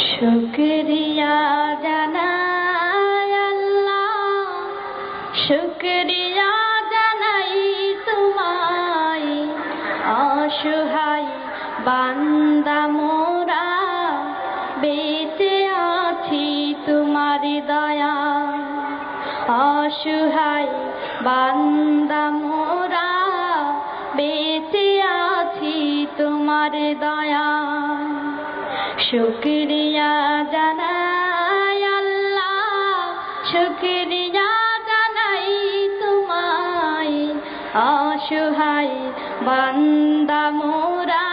শুকরিয়া জানাই আল্লাহ, শুকরিয়া জানাই তোমায়, অসহায় বান্দা মোরা বেঁচে আছি তোমার দয়া। অসহায় বান্দা মোরা বেঁচে আছি তোমার দয়া। শুকরিয়া জানাই আল্লাহ, শুকরিয়া জানাই তোমায়, অসহায় বান্দা মোরা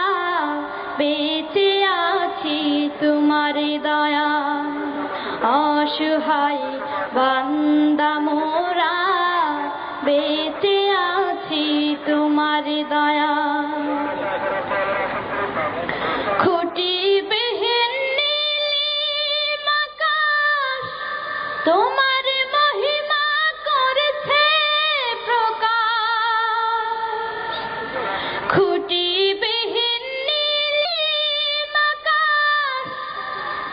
বেঁচে আছি তোমার দয়া। অসহায় বান্দা মোরা বেঁচে আছি তোমার দয়া। খুঁটিবিহীন নীলিম আকাশ তোমার মহিমা করেছে প্রকাশ। খুঁটিবিহীন নীলিম আকাশ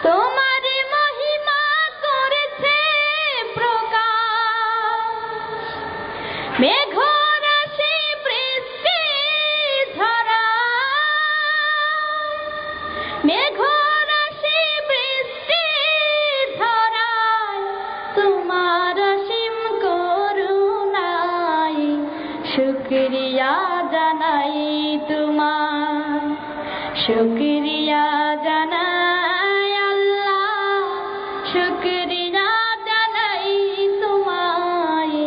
তোমার মহিমা করেছে প্রকাশ। মেঘরাশি বৃষ্টি ঝরা, মেঘরাশি বৃষ্টি ঝরায় তোমার অসীম করুণায়। শুকরিয়া জানাই তোমার, শুকরিয়া জানাই আল্লাহ, শুকরিয়া জানাই তোমায়,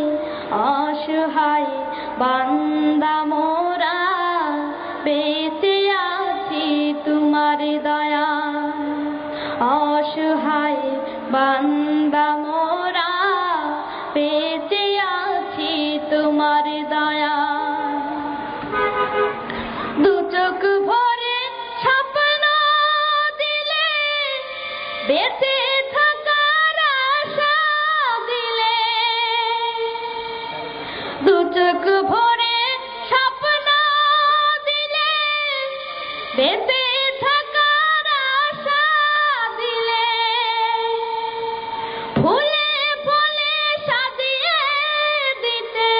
অসহায় বান্দা মোরা বেঁচে আছি তোমার দয়া। অসহায় বান্দা মোরা বেঁচে আছি তোমার দয়া। দু চোখ ভরে স্বপ্ন দিলে, বেঁচে থাকার আশা দিলে। দু চোখ ভরে স্বপ্ন দিলে, বেঁচে থাকার আশা দিলে। ফুলে ফলে সাজিয়ে দিতে,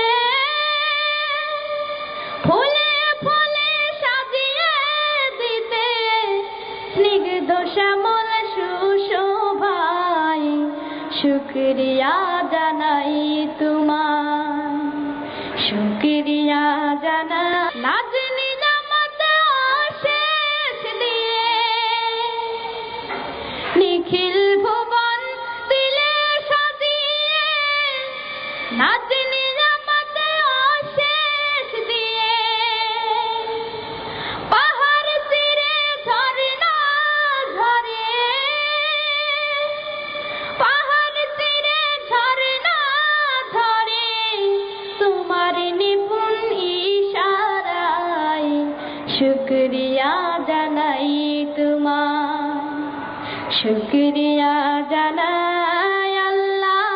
ফুলে ফলে সাজিয়ে দিতে, স্নিগ্ধ শ্যামল সুশোভায়। শুকরিয়া জানাই তোমার, শুকরিয়া জানাই। নাজনি জামাত অশেষ দিয়ে, নিখিল ভুবন দিলে সাজিয়ে। নাজনি জামাত অশেষ দিয়ে, পাহাড় চিরে ঝরনা ঝরে, পাহাড় চিরে ঝরনা ঝরে তোমার নিপুণ ইশারায়। শুকরিয়া জানাই তোমার, শুকরিয়া জানাই আল্লাহ,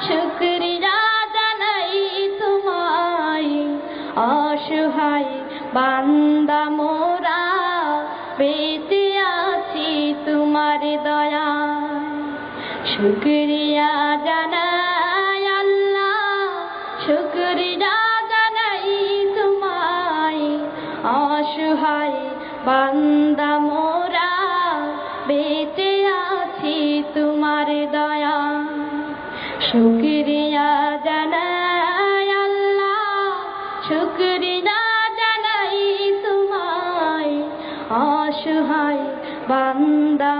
শুকরিয়া জানাই তোমায়, অসহায় বান্দা মোরা বেঁচে আছি তোমার দয়া। শুকরিয়া জানাই আল্লাহ, শুকরিয়া জানাই তোমায়, অসহায় বান্দা মোরা বেঁচে আছি তোমার দয়া। শুকরিয়া জানাই আল্লাহ, শুকরিয়া জানাই তোমায়, অসহায় বান্দা